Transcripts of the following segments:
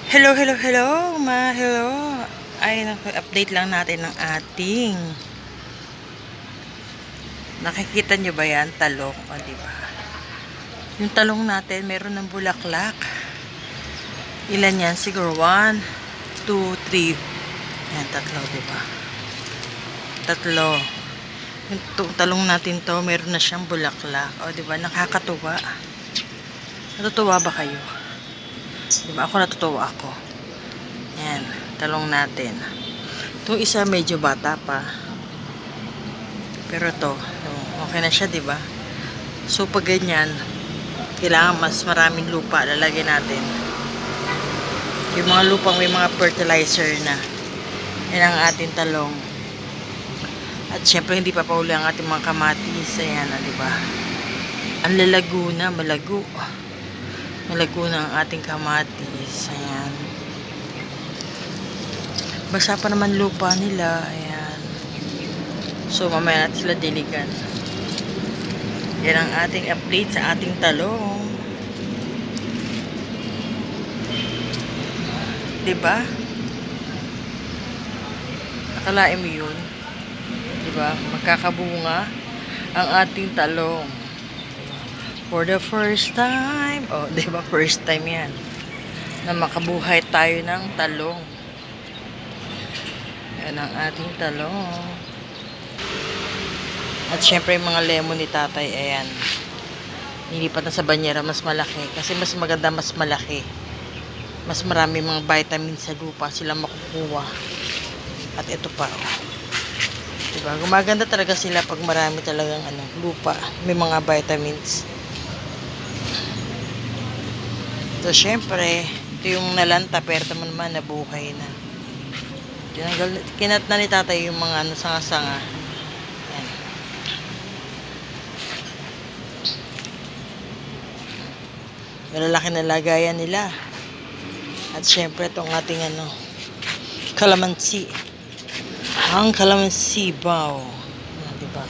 Hello, hello, hello, hello. Ay, update lang natin ng ating. Nakikita nyo ba yan? Talong, o diba? Yung talong natin, meron ng bulaklak. Ilan yan? Siguro 1, 2, 3. Yan, tatlo, diba? Tatlo. Yung talong natin to, meron na siyang bulaklak. O diba? Nakakatuwa. Natutuwa ba kayo? Diba? Ako natutuwa ako. Yan, talong natin. Itong isa medyo bata pa. Pero to, okay na siya, 'di ba? So pag ganyan, kailangan mas maraming lupa lalagyan natin. Yung mga lupang may mga fertilizer na. Yan ang ating talong. At syempre hindi pa pauli ang ating mga kamatis. Ayan, 'di ba? Ang lalago na, malago. Malago na ang ating kamatis. Ayan. Basa pa naman lupa nila. Ayan. So, mamaya natin sila diligan. Yan ang ating update sa ating talong. Diba? Akalain mo yun? Diba? Magkakabunga ang ating talong. For the first time. Oh, diba? First time yan. Na makabuhay tayo ng talong. Yan ang ating talong. At syempre yung mga lemon ni tatay, ayan. Nilipat na sa banyera, mas malaki. Kasi mas maganda, mas malaki. Mas marami mga vitamins sa lupa sila makukuha. At ito pa, oh. Diba? Gumaganda talaga sila pag marami talagang lupa. May mga vitamins. So syempre, ito yung nalanta, pero naman nabuhay na. Kinat na ni tatay yung mga sanga-sanga. Malalaki na lagayan nila. At syempre itong ating kalamansi. Ang kalamansi bao. Diba?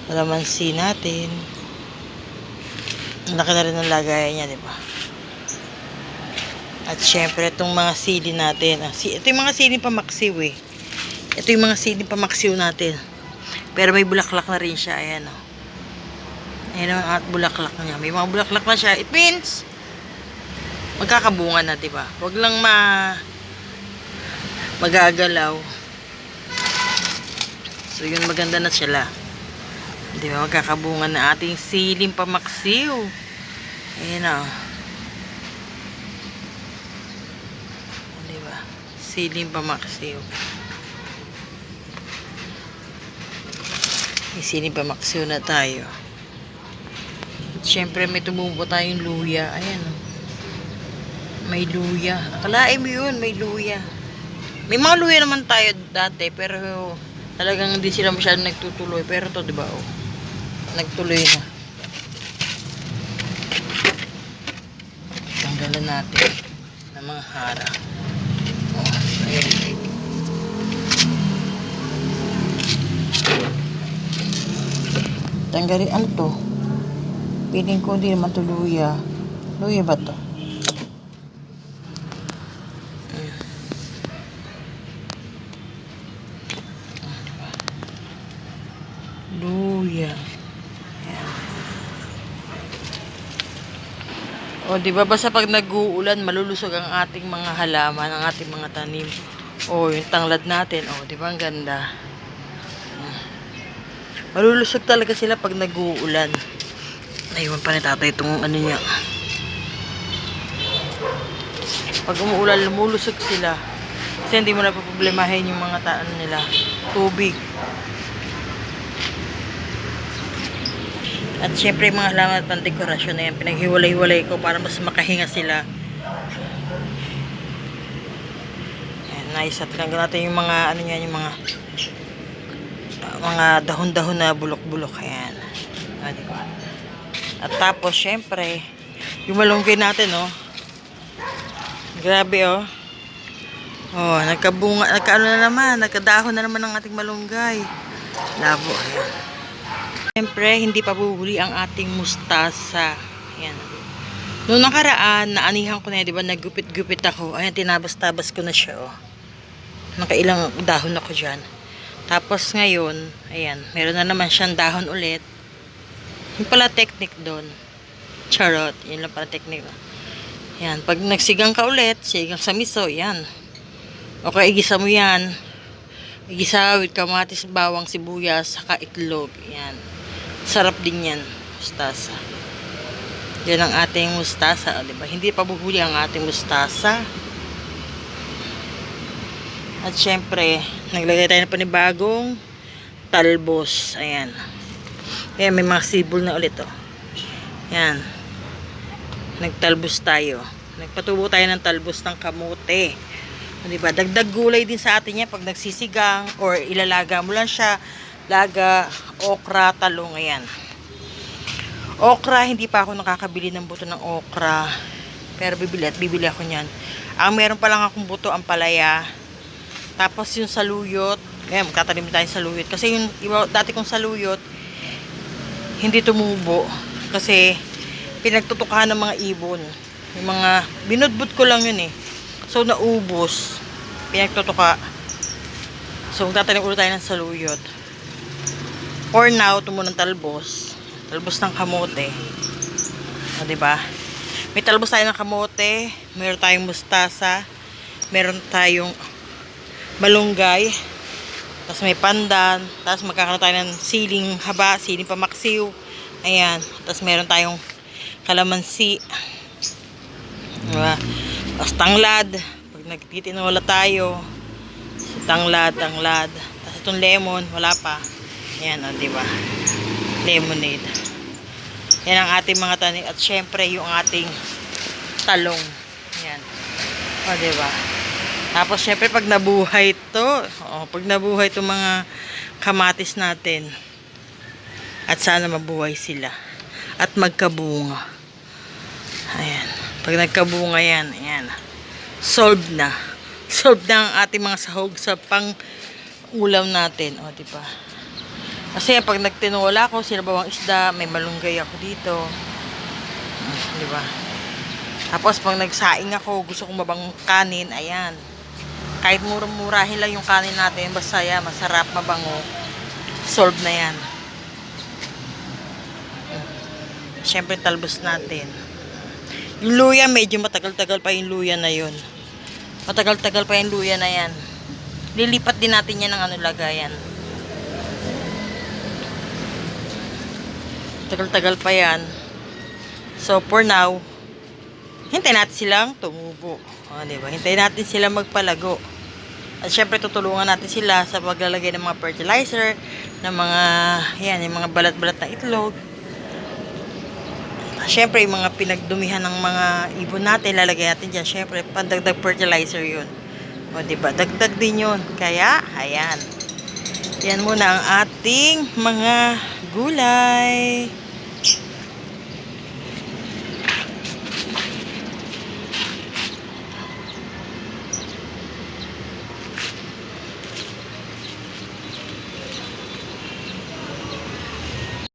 Kalamansi natin. Laki na rin ang lagayan niya, diba? At syempre itong mga sili natin. Ito yung mga sili pamaksiw eh. Ito yung mga sili pamaksiw natin. Pero may bulaklak na rin siya. Ayan o. Ayan ang bulaklak niya. May mga bulaklak na siya. It means magkakabunga na, diba? Huwag lang magagalaw. So, yun, maganda na sila. Diba? Magkakabunga na ating siling pamaksiw. Ayan o. Diba? Siling pamaksiw. May siling pamaksiw na tayo. At syempre, may tumubo tayong luya. Ayan o. May luya. Akalain mo yun, may luya. May mga luya naman tayo dati, pero talagang hindi sila masyadong nagtutuloy. Pero to, diba, oh, nagtuloy na. Tanggalan natin ng mga hara. Oh, ayan. Tanggalin, ano to? Piling ko hindi naman to luya. Luya ba to? Luya. Ayan. O, diba, basta pag nag-uulan, malulusog ang ating mga halaman, ang ating mga tanim. O, yung tanglad natin. O, diba, ang ganda. Malulusog talaga sila pag nag-uulan. Naiwan pa ni tatay itong niya. Pag umuulan, lumulusog sila. Kasi hindi mo na paproblemahin yung mga nila. Tubig. At syempre mga halaman at pandekorasyon na yan, pinaghiwalay-hiwalay ko para mas makahinga sila. Ayan, nice. At tinanggal natin yung mga yung mga dahon-dahon na bulok-bulok. Ayan. Diba? At tapos syempre yung malunggay natin, oh. Grabe, oh. Oh, nagkabunga, nagkadahon na naman ang ating malunggay. Labo, ayan. Siyempre, hindi pa bubuli ang ating mustasa. Ayan. Noong nakaraan, naanihan ko na yan, di ba, naggupit-gupit ako. Ayan, tinabas-tabas ko na siya, oh. Nakailang dahon ako dyan. Tapos ngayon, ayan, meron na naman siyang dahon ulit. Yung pala technique doon. Charot, yun lang pala technique. Ayan, pag nagsigang ka ulit, sigang sa miso, yan. Okay, igisa mo yan. Igisa with kamatis, bawang, sibuyas, saka itlog. Yan. Sarap din yan, mustasa. Yan ang ating mustasa, diba? Hindi pa buhuli ang ating mustasa. At syempre, naglagay tayo ng panibagong talbos. Ayan. Ayan, may mga sibol na ulit, oh. Ayan. Nagtalbos tayo. Nagpatubo tayo ng talbos ng kamote. Diba? Dagdag gulay din sa atin yan pag nagsisigang or ilalaga mo lang siya. Laga, okra, talong. Ayan. Okra, hindi pa ako nakakabili ng buto ng okra. Pero bibili ako niyan. Ang meron pa lang akong buto, ang palaya. Tapos yung saluyot. Ngayon, magtatanim tayo sa saluyot. Kasi yung dati kong saluyot, hindi tumubo. Kasi pinagtutukahan ng mga ibon. Yung mga, binudbud ko lang yun eh. So, naubos. Pinagtutuka. So, magtatanim ulit tayo ng saluyot. For now, tumunang talbos. Talbos ng kamote. O, diba? May talbos tayo ng kamote. Meron tayong mustasa. Meron tayong malunggay. Tapos may pandan. Tapos magkakaroon tayo ng siling haba, siling pamaksiw. Ayan. Tapos meron tayong kalamansi. Diba? Tapos tanglad. Pag nagtitinola tayo. So, tanglad. Tapos itong lemon, wala pa. Ayan, o, diba? Lemonade. Yan ang ating mga tanim. At syempre, yung ating talong. Yan. O, diba? Tapos, syempre, pag nabuhay to, pag nabuhay itong mga kamatis natin, at sana mabuhay sila. At magkabunga. Ayan. Pag nagkabunga yan, ayan. Solved na. Solved na ang ating mga sahog sa pang-ulam natin. O, diba? Kasi pag nagtinola ako, sinabawang isda, may malunggay ako dito. Diba? Tapos pag nagsaing ako, gusto kong mabang kanin, ayan. Kahit murang-murahin lang yung kanin natin, basta yan, masarap, mabango. Solved na yan. Siyempre, talbos natin. Yung luya, medyo matagal-tagal pa yung luya na yun. Matagal-tagal pa yung luya na yan. Lilipat din natin yan ng lagayan. Tagal-tagal pa yan. So, for now, hintayin natin silang tumubo. O, diba? Hintayin natin silang magpalago. At syempre, tutulungan natin sila sa paglalagay ng mga fertilizer, ng mga, yan, yung mga balat-balat na itlog. Syempre, yung mga pinagdumihan ng mga ibon natin, lalagay natin dyan. Syempre, pandagdag fertilizer yun. O, diba? Dagdag din yun. Kaya, ayan. Yan muna ang ating mga gulay.